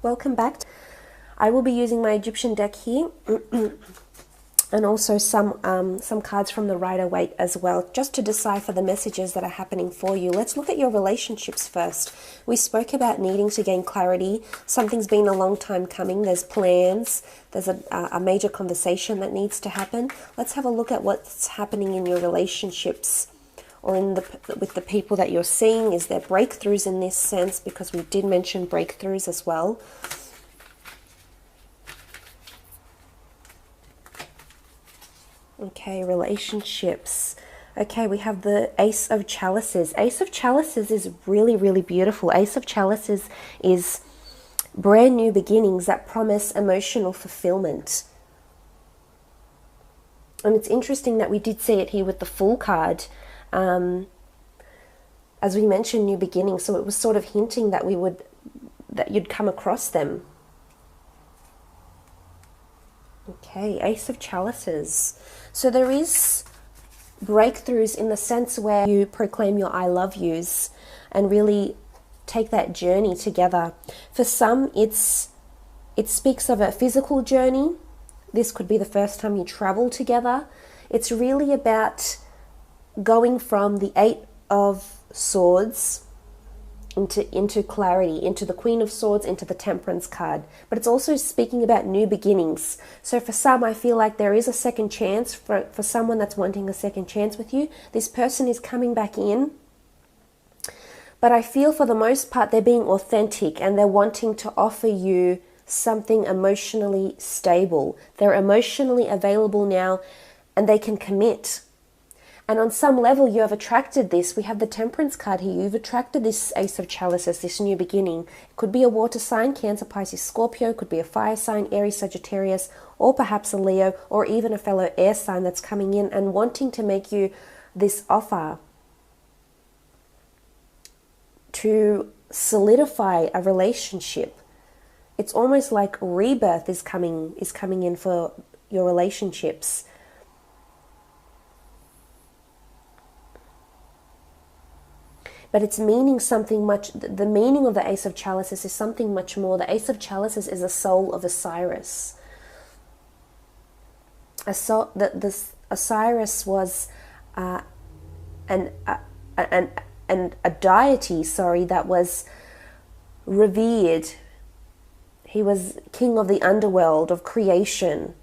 Welcome back. I will be using my Egyptian deck here and also some cards from the Rider-Waite as well, just to decipher the messages that are happening for you. Let's look at your relationships first. We spoke about needing to gain clarity. Something's been a long time coming. There's plans. There's a major conversation that needs to happen. Let's have a look at what's happening in your relationships or with the people that you're seeing. Is there breakthroughs in this sense? Because we did mention breakthroughs as well. Okay, relationships. Okay, we have the Ace of Chalices. Ace of Chalices is really, really beautiful. Ace of Chalices is brand new beginnings that promise emotional fulfillment. And it's interesting that we did see it here with the Fool card. As we mentioned, new beginnings, so it was sort of hinting that you'd come across them. Okay, Ace of Chalices. So there is breakthroughs in the sense where you proclaim your I love yous and really take that journey together. For some, it speaks of a physical journey. This could be the first time you travel together. It's really about going from the Eight of Swords into clarity, into the Queen of Swords, into the Temperance card. But it's also speaking about new beginnings. So for some, I feel like there is a second chance for someone that's wanting a second chance with you. This person is coming back in. But I feel for the most part, they're being authentic and they're wanting to offer you something emotionally stable. They're emotionally available now and they can commit. And on some level, you have attracted this. We have the Temperance card here. You've attracted this Ace of Chalices, this new beginning. It could be a water sign, Cancer, Pisces, Scorpio. It could be a fire sign, Aries, Sagittarius, or perhaps a Leo, or even a fellow air sign that's coming in and wanting to make you this offer to solidify a relationship. It's almost like rebirth is coming in for your relationships. But it's meaning something much, the meaning of the Ace of Chalices is something much more. The Ace of Chalices is the soul of Osiris. Osiris was a deity, that was revered. He was king of the underworld, of creation.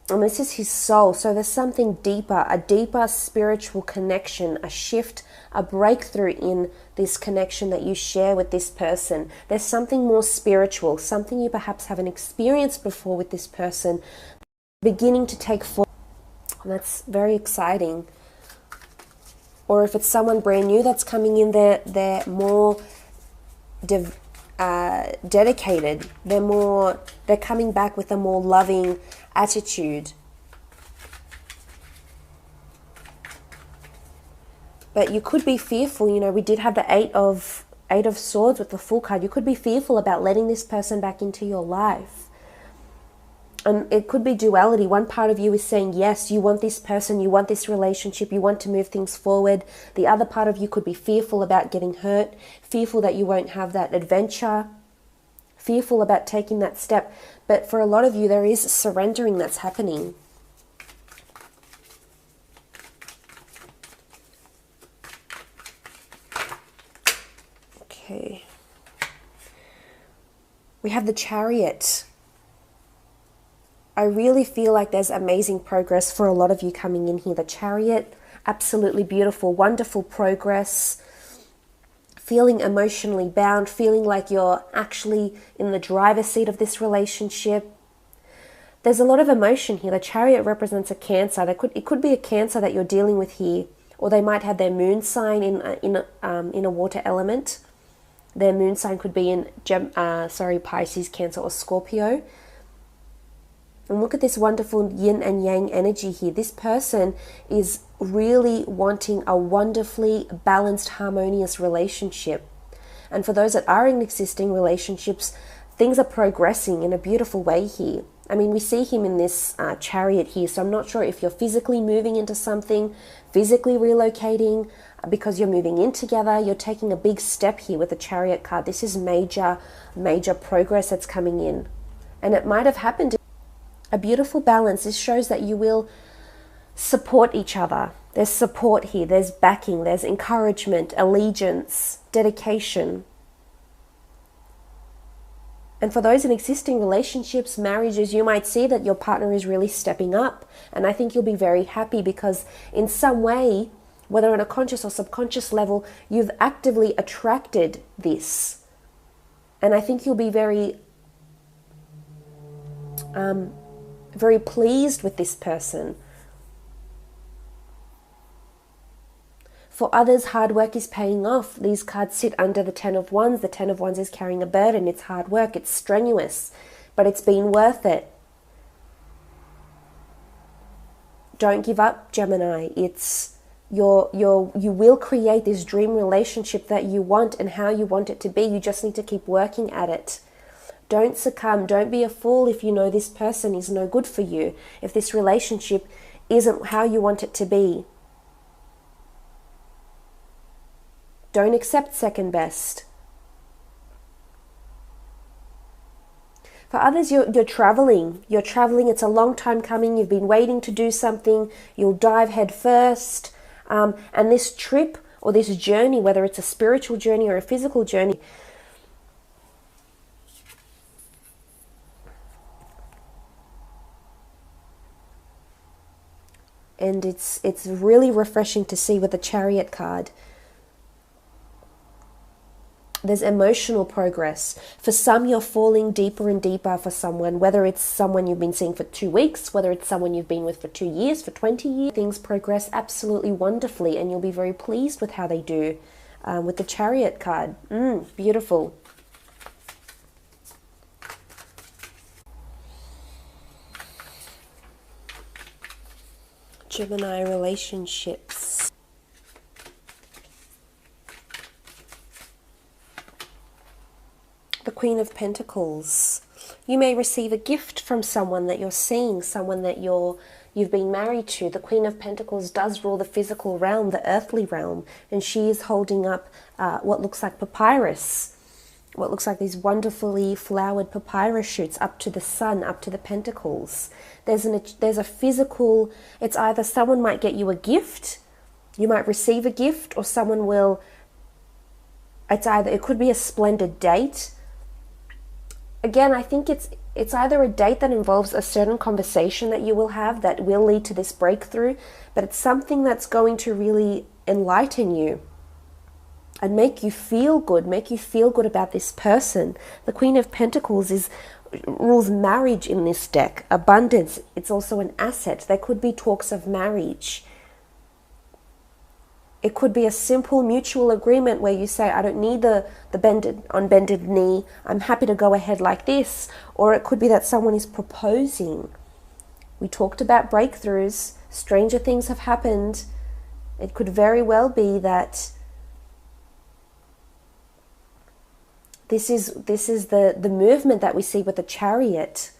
And this is his soul. So there's something deeper, a deeper spiritual connection, a shift, a breakthrough in this connection that you share with this person. There's something more spiritual, something you perhaps haven't experienced before with this person, beginning to take form. And that's very exciting. Or if it's someone brand new that's coming in, they're more dedicated. They're coming back with a more loving attitude. But you could be fearful. We did have the Eight of Swords with the Fool card. You could be fearful about letting this person back into your life. And it could be duality. One part of you is saying, yes, you want this person, you want this relationship, you want to move things forward. The other part of you could be fearful about getting hurt, fearful that you won't have that adventure, fearful about taking that step. But for a lot of you, there is surrendering that's happening. Okay. We have the Chariot. I really feel like there's amazing progress for a lot of you coming in here. The Chariot, absolutely beautiful, wonderful progress. Feeling emotionally bound, feeling like you're actually in the driver's seat of this relationship. There's a lot of emotion here. The Chariot represents a Cancer. It could be a Cancer that you're dealing with here, or they might have their moon sign in a water element. Their moon sign could be in Pisces, Cancer, or Scorpio. And look at this wonderful yin and yang energy here. This person is really wanting a wonderfully balanced, harmonious relationship. And for those that are in existing relationships, things are progressing in a beautiful way here. I mean, we see him in this Chariot here, so I'm not sure if you're physically moving into something, physically relocating, because you're moving in together. You're taking a big step here with the Chariot card. This is major, major progress that's coming in. And it might have happened. A beautiful balance. This shows that you will support each other. There's support here. There's backing. There's encouragement, allegiance, dedication. And for those in existing relationships, marriages, you might see that your partner is really stepping up. And I think you'll be very happy because in some way, whether on a conscious or subconscious level, you've actively attracted this. And I think you'll be very pleased with this person. For others, hard work is paying off. These cards sit under the Ten of Wands. The Ten of Wands is carrying a burden. It's hard work. It's strenuous, but it's been worth it. Don't give up, Gemini. You will create this dream relationship that you want and how you want it to be. You just need to keep working at it. Don't succumb. Don't be a fool if you know this person is no good for you. If this relationship isn't how you want it to be. Don't accept second best. For others, you're traveling. You're traveling. It's a long time coming. You've been waiting to do something. You'll dive head first. And this trip or this journey, whether it's a spiritual journey or a physical journey, and it's really refreshing to see with the Chariot card. There's emotional progress. For some, you're falling deeper and deeper for someone, whether it's someone you've been seeing for 2 weeks, whether it's someone you've been with for 2 years, for 20 years. Things progress absolutely wonderfully, and you'll be very pleased with how they do with the Chariot card. Beautiful. Gemini relationships. The Queen of Pentacles. You may receive a gift from someone that you're seeing, someone that you've been married to. The Queen of Pentacles does rule the physical realm, the earthly realm, and she is holding up what looks like papyrus, what looks like these wonderfully flowered papyrus shoots up to the sun, up to the pentacles. There's a physical, it's either someone might get you a gift, you might receive a gift, or someone will, it could be a splendid date. Again, I think it's either a date that involves a certain conversation that you will have that will lead to this breakthrough, but it's something that's going to really enlighten you and make you feel good about this person. The Queen of Pentacles rules marriage in this deck, abundance. It's also an asset. There could be talks of marriage. It could be a simple mutual agreement where you say, I don't need the bended knee. I'm happy to go ahead like this. Or it could be that someone is proposing. We talked about breakthroughs. Stranger things have happened. It could very well be that this is the movement that we see with the Chariot.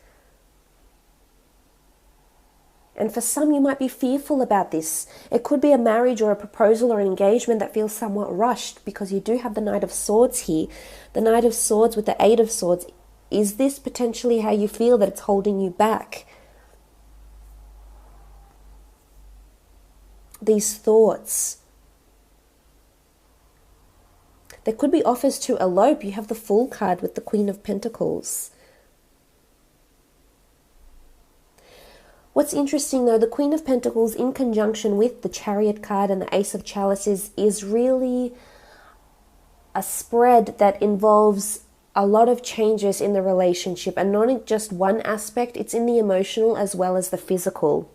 And for some, you might be fearful about this. It could be a marriage or a proposal or an engagement that feels somewhat rushed, because you do have the Knight of Swords here. The Knight of Swords with the Eight of Swords. Is this potentially how you feel that it's holding you back? These thoughts. There could be offers to elope. You have the Fool card with the Queen of Pentacles. What's interesting though, the Queen of Pentacles in conjunction with the Chariot card and the Ace of Chalices is really a spread that involves a lot of changes in the relationship, and not in just one aspect, it's in the emotional as well as the physical.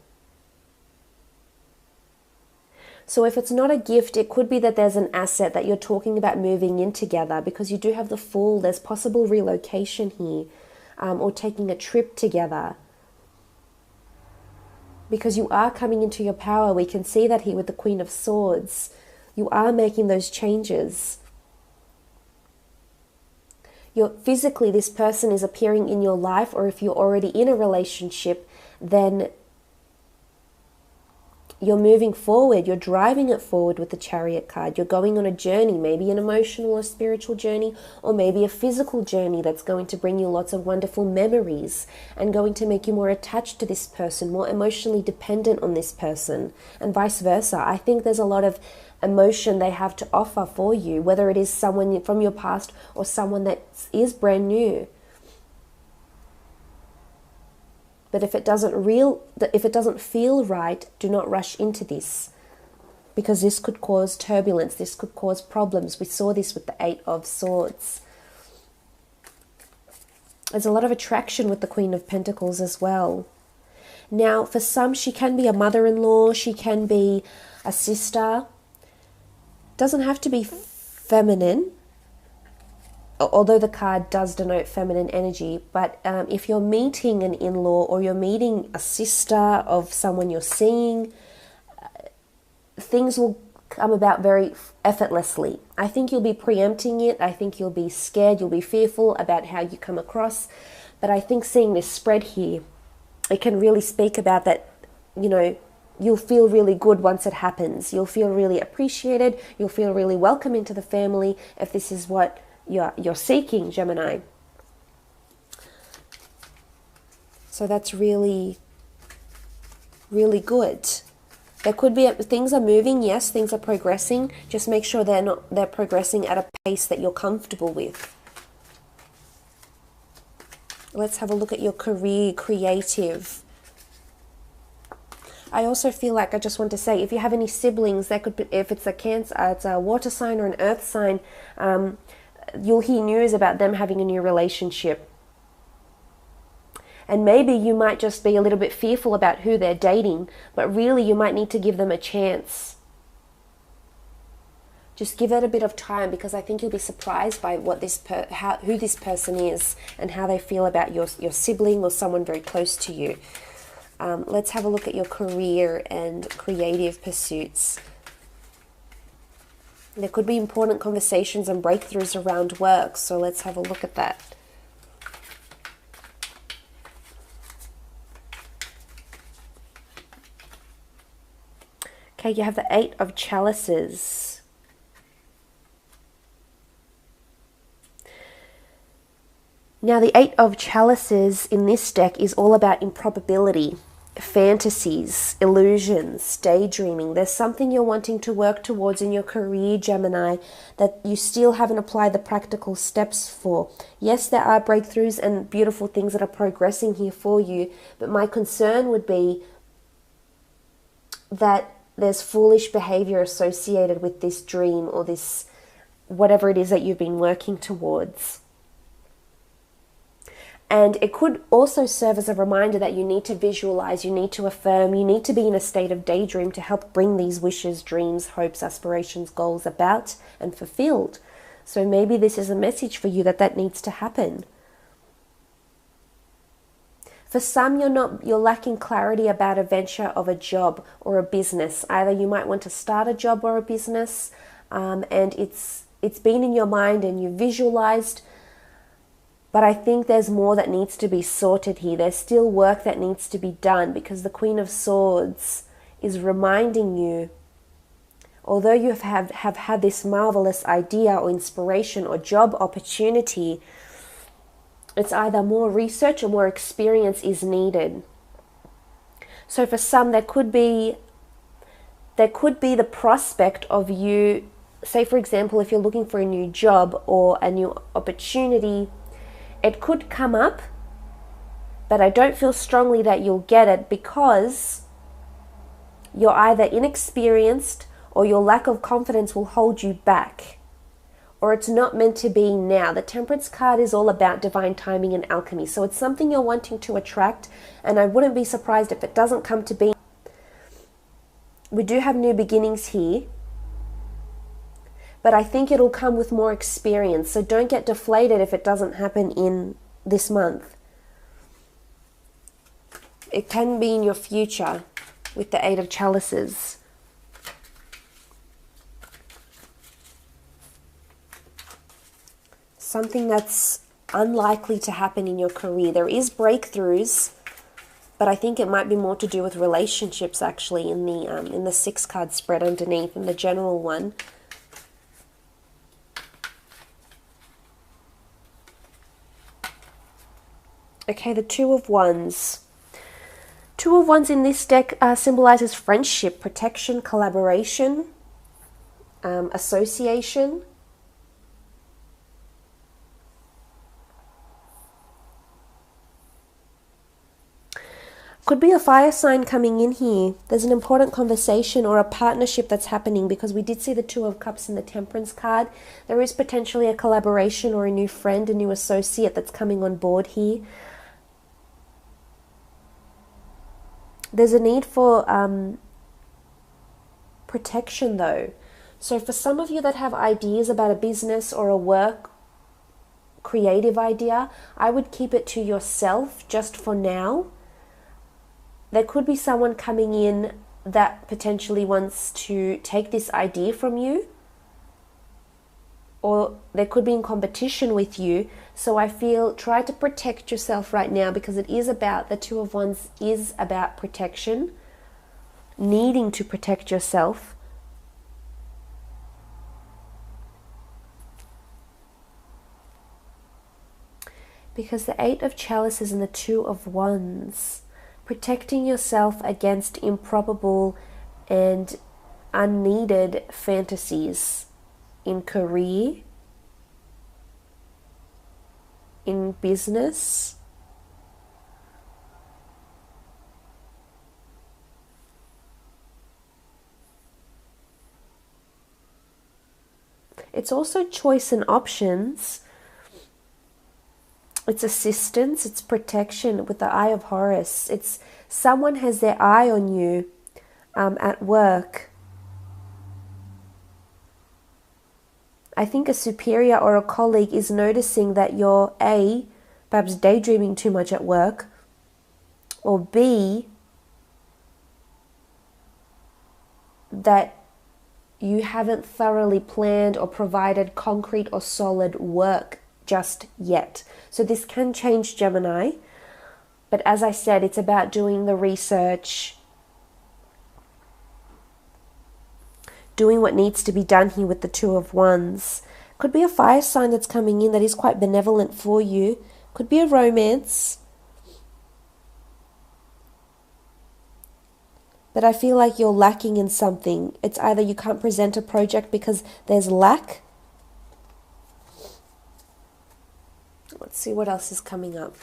So if it's not a gift, it could be that there's an asset that you're talking about moving in together, because you do have the Fool. There's possible relocation here, or taking a trip together. Because you are coming into your power. We can see that here with the Queen of Swords. You are making those changes. Physically, this person is appearing in your life, or if you're already in a relationship, then you're moving forward, you're driving it forward with the Chariot card. You're going on a journey, maybe an emotional or spiritual journey, or maybe a physical journey that's going to bring you lots of wonderful memories and going to make you more attached to this person, more emotionally dependent on this person, and vice versa. I think there's a lot of emotion they have to offer for you, whether it is someone from your past or someone that is brand new. But if it doesn't feel right, do not rush into this, because this could cause turbulence, this could cause problems. We saw this with the Eight of Swords. There's a lot of attraction with the Queen of Pentacles as well. Now, for some, she can be a mother-in-law, she can be a sister. Doesn't have to be feminine, although the card does denote feminine energy. But if you're meeting an in-law or you're meeting a sister of someone you're seeing, things will come about very effortlessly. I think you'll be preempting it. I think you'll be scared. You'll be fearful about how you come across. But I think seeing this spread here, it can really speak about that, you know, you'll feel really good once it happens. You'll feel really appreciated. You'll feel really welcome into the family if this is what you're seeking, Gemini. So that's really, really good. There could be, things are moving, yes, things are progressing. Just make sure they're progressing at a pace that you're comfortable with. Let's have a look at your career, creative. I also feel like, I just want to say, if you have any siblings, that could be, if it's a Cancer, it's a water sign or an earth sign, you'll hear news about them having a new relationship. And maybe you might just be a little bit fearful about who they're dating, but really you might need to give them a chance. Just give it a bit of time, because I think you'll be surprised by what who this person is and how they feel about your sibling or someone very close to you. Let's have a look at your career and creative pursuits. There could be important conversations and breakthroughs around work, so let's have a look at that. Okay, you have the Eight of Chalices. Now, the Eight of Chalices in this deck is all about improbability, fantasies, illusions, daydreaming. There's something you're wanting to work towards in your career, Gemini, that you still haven't applied the practical steps for. Yes, there are breakthroughs and beautiful things that are progressing here for you, but my concern would be that there's foolish behavior associated with this dream or this, whatever it is that you've been working towards. And it could also serve as a reminder that you need to visualize, you need to affirm, you need to be in a state of daydream to help bring these wishes, dreams, hopes, aspirations, goals about and fulfilled. So maybe this is a message for you that needs to happen. For some, you're lacking clarity about a venture of a job or a business. Either you might want to start a job or a business, and it's been in your mind and you visualized. But I think there's more that needs to be sorted here. There's still work that needs to be done, because the Queen of Swords is reminding you, although you have had this marvelous idea or inspiration or job opportunity, it's either more research or more experience is needed. So for some, there could be the prospect of you, say for example, if you're looking for a new job or a new opportunity, it could come up, but I don't feel strongly that you'll get it, because you're either inexperienced or your lack of confidence will hold you back, or it's not meant to be now. The Temperance card is all about divine timing and alchemy, so it's something you're wanting to attract, and I wouldn't be surprised if it doesn't come to be. We do have new beginnings here, but I think it'll come with more experience. So don't get deflated if it doesn't happen in this month. It can be in your future with the Eight of Chalices. Something that's unlikely to happen in your career. There is breakthroughs, But I think it might be more to do with relationships, actually, in the 6 card spread underneath, in the general one. Okay, the 2 of Wands. 2 of Wands in this deck symbolizes friendship, protection, collaboration, association. Could be a fire sign coming in here. There's an important conversation or a partnership that's happening, because we did see the 2 of Cups in the Temperance card. There is potentially a collaboration or a new friend, a new associate that's coming on board here. There's a need for protection though. So for some of you that have ideas about a business or a work, creative idea, I would keep it to yourself just for now. There could be someone coming in that potentially wants to take this idea from you, or they could be in competition with you. So I feel, try to protect yourself right now, because it is about, the 2 of Wands is about protection, needing to protect yourself. Because the 8 of Chalices and the 2 of Wands, protecting yourself against improbable and unneeded fantasies in career, in business. It's also choice and options. It's assistance, it's protection with the Eye of Horus. It's someone has their eye on you at work. I think a superior or a colleague is noticing that you're A, perhaps daydreaming too much at work, or B, that you haven't thoroughly planned or provided concrete or solid work just yet. So this can change, Gemini, but as I said, it's about doing the research, doing what needs to be done here with the 2 of Wands. Could be a fire sign that's coming in that is quite benevolent for you. Could be a romance. But I feel like you're lacking in something. It's either you can't present a project because there's lack. Let's see what else is coming up.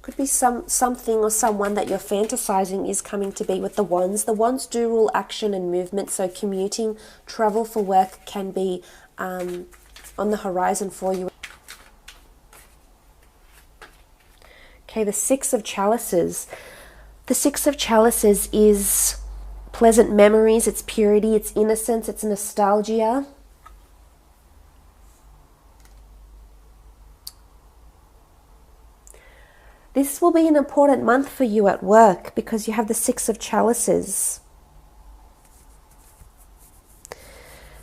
Could be something or someone that you're fantasizing is coming to be with the Wands. The Wands do rule action and movement, so commuting, travel for work can be on the horizon for you. Okay, the 6 of Chalices. The 6 of Chalices is pleasant memories, it's purity, it's innocence, it's nostalgia. This will be an important month for you at work because you have the 6 of Chalices.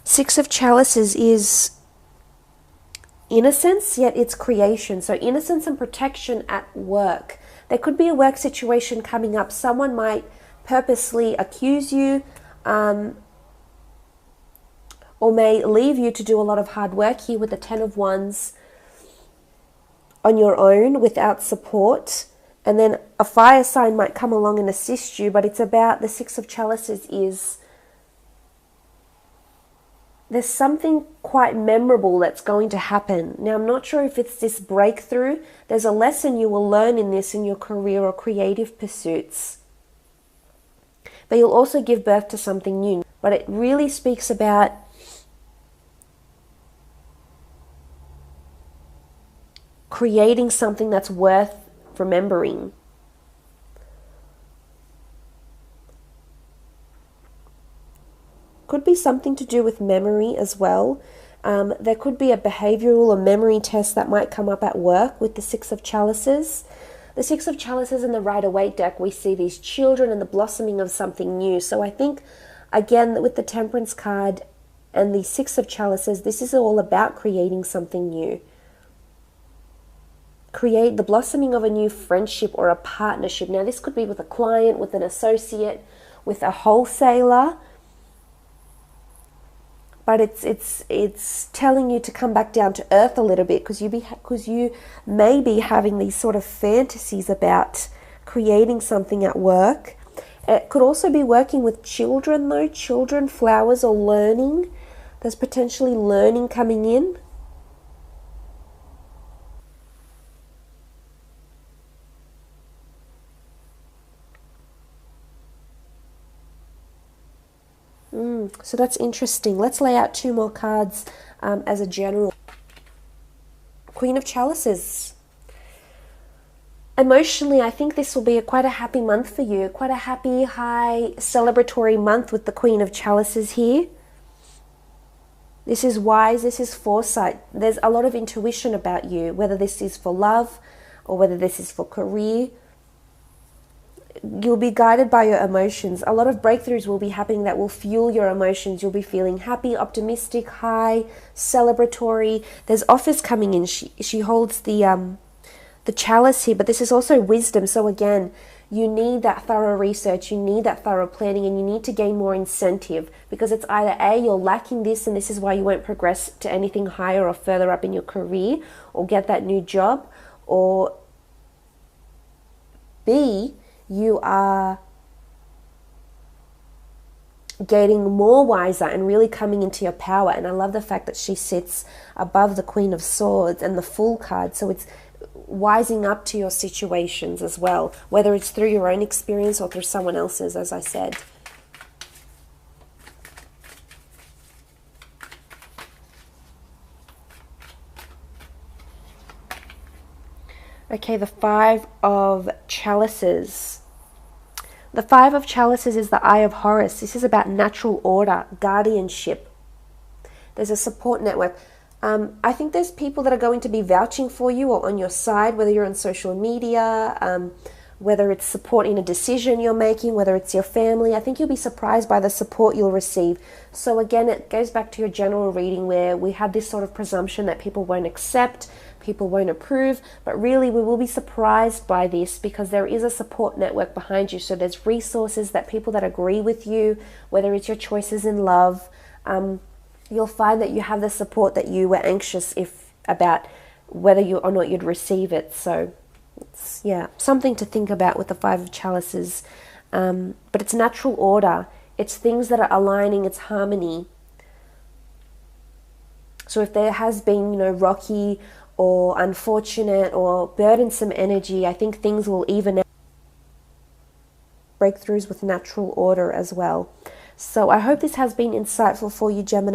6 of Chalices is innocence, yet it's creation. So innocence and protection at work. There could be a work situation coming up. Someone might purposely accuse you or may leave you to do a lot of hard work here with the 10 of Wands on your own without support. And then a fire sign might come along and assist you, but it's about the 6 of Chalices is there's something quite memorable that's going to happen. Now, I'm not sure if it's this breakthrough. There's a lesson you will learn in this in your career or creative pursuits. But you'll also give birth to something new. But it really speaks about creating something that's worth remembering. Could be something to do with memory as well. There could be a behavioral or memory test that might come up at work with the 6 of Chalices. The 6 of Chalices in the Rider-Waite deck, we see these children and the blossoming of something new. So I think Again, with the Temperance card and the Six of Chalices, this is all about creating something new. Create the blossoming of a new friendship or a partnership. Now, this could be with a client, with an associate, with a wholesaler. But it's telling you to come back down to earth a little bit, because you may be having these sort of fantasies about creating something at work. It could also be working with children, though. Children, flowers, or learning. There's potentially learning coming in. So that's interesting. Let's lay out 2 more cards as a general. Queen of Chalices. Emotionally, I think this will be quite a happy month for you. Quite a happy, high, celebratory month with the Queen of Chalices here. This is wise. This is foresight. There's a lot of intuition about you, whether this is for love or whether this is for career. You'll be guided by your emotions. A lot of breakthroughs will be happening that will fuel your emotions. You'll be feeling happy, optimistic, high, celebratory. There's offers coming in. She holds the chalice here, but this is also wisdom. So again, you need that thorough research, you need that thorough planning, and you need to gain more incentive, because it's either A, you're lacking this and this is why you won't progress to anything higher or further up in your career or get that new job, or B, you are getting more wiser and really coming into your power. And I love the fact that she sits above the Queen of Swords and the Fool card. So it's wising up to your situations as well, whether it's through your own experience or through someone else's, as I said. Okay, the Five of Chalices. The Five of Chalices is the Eye of Horus. This is about natural order, guardianship. There's a support network. I think there's people that are going to be vouching for you or on your side, whether you're on social media, whether it's support in a decision you're making, whether it's your family. I think you'll be surprised by the support you'll receive. So again, it goes back to your general reading where we had this sort of presumption that people won't accept, people won't approve, but really we will be surprised by this because there is a support network behind you. So there's resources, that people that agree with you, whether it's your choices in love, you'll find that you have the support that you were anxious about whether you or not you'd receive it. So it's, yeah, something to think about with the Five of Chalices. But it's natural order. It's things that are aligning, it's harmony. So if there has been, rocky or unfortunate or burdensome energy, I think things will even out. Breakthroughs with natural order as well. So I hope this has been insightful for you, Gemini.